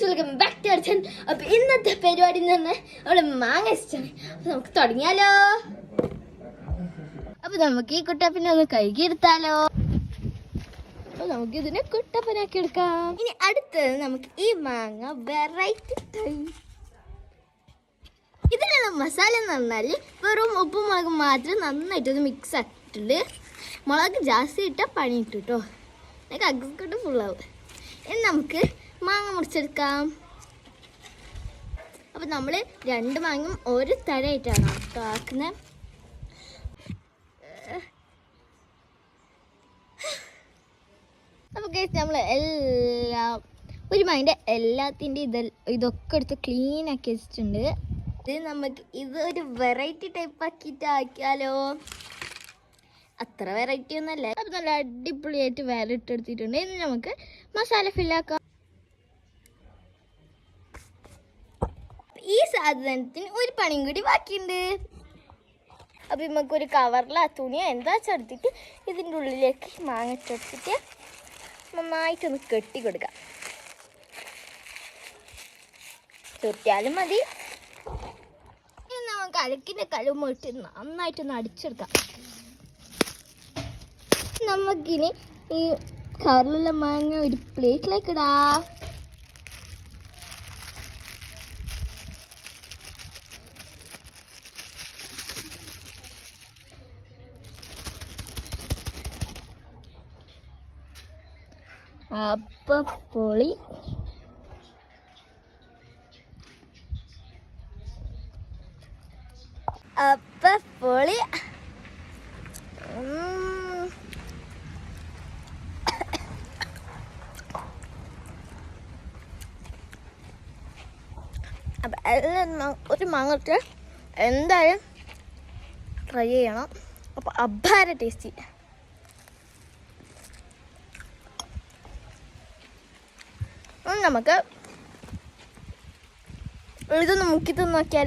Welcome back to our channel. അപ്പോൾ ഇന്നത്തെ പരിപാടി എന്ന് പറഞ്ഞാൽ നമ്മൾ മാങ്ങ ഇഷ്ടമാണ്. അപ്പോൾ നമുക്ക് തുടങ്ങിയാലോ. അപ്പോൾ നമുക്ക് ഈ കുട്ടപ്പനെ ഒന്ന് കഴുകിയെടുത്താലോ. അപ്പോൾ നമുക്ക് ഇതിനെ കുട്ടപ്പനാക്കി എടുക്കാം. ഇനി അടുത്തത് നമുക്ക് ഈ മാങ്ങ വെറൈറ്റി ഇതിനുള്ള മസാല എന്ന് പറഞ്ഞാൽ വെറും ഉപ്പും മുളകും മാത്രം നന്നായിട്ടൊന്ന് മിക്സ് ആക്കിയിട്ടുണ്ട്. മുളക് ജാസ്തി ഇട്ടാൽ പണി ഇട്ടു കേട്ടോ, എനിക്ക് അഗ്ഗിട്ട് ഫുള്ളാവും. ഇനി നമുക്ക് മാങ്ങ മുറിച്ചെടുക്കാം. അപ്പം നമ്മൾ 2 മാങ്ങയും ഒരു തരമായിട്ടാണ് ആക്കുന്നത്. അപ്പോൾ കേസ് നമ്മൾ ഒരു മാങ്ങൻ്റെ എല്ലാത്തിൻ്റെ ഇതൊക്കെ എടുത്ത് ക്ലീൻ ആക്കി വെച്ചിട്ടുണ്ട്. ഇത് നമുക്ക് ഇതൊരു വെറൈറ്റി ടൈപ്പ് ആക്കിയിട്ട് ആക്കിയാലോ. അത്ര വെറൈറ്റി ഒന്നല്ല, അത് നല്ല അടിപൊളിയായിട്ട് വേറെ ഇട്ടെടുത്തിട്ടുണ്ട്. ഇനി നമുക്ക് മസാല ഫില്ലാക്കാം. ഈ സാധനത്തിന് ഒരു പണിയും കൂടി ബാക്കിയുണ്ട്. അപ്പം നമുക്കൊരു കവറിൽ ആ തുണിയോ എന്താ വെച്ചെടുത്തിട്ട് ഇതിൻ്റെ ഉള്ളിലേക്ക് മാങ്ങ ഇട്ടെടുത്തിട്ട് നന്നായിട്ടൊന്ന് കെട്ടി കൊടുക്കാം. ചുറ്റിയാലും മതി. ഇനി നമുക്ക് അലക്കിൻ്റെ കലുമിട്ട് നന്നായിട്ടൊന്ന് അടിച്ചെടുക്കാം. നമുക്കിനി ഈ കവറിലുള്ള മാങ്ങ ഒരു പ്ലേറ്റിലേക്ക് ഇടാം. അപ്പം പൊളി. അപ്പം പൊളി. അപ്പം എല്ലാം ഒരു മാങ്ങട്ട് എന്തായാലും ട്രൈ ചെയ്യണം. അപ്പം അപാര ടേസ്റ്റി. നമുക്ക് ഇതൊന്ന് മുക്കി തിന്ന് നോക്കിയാൽ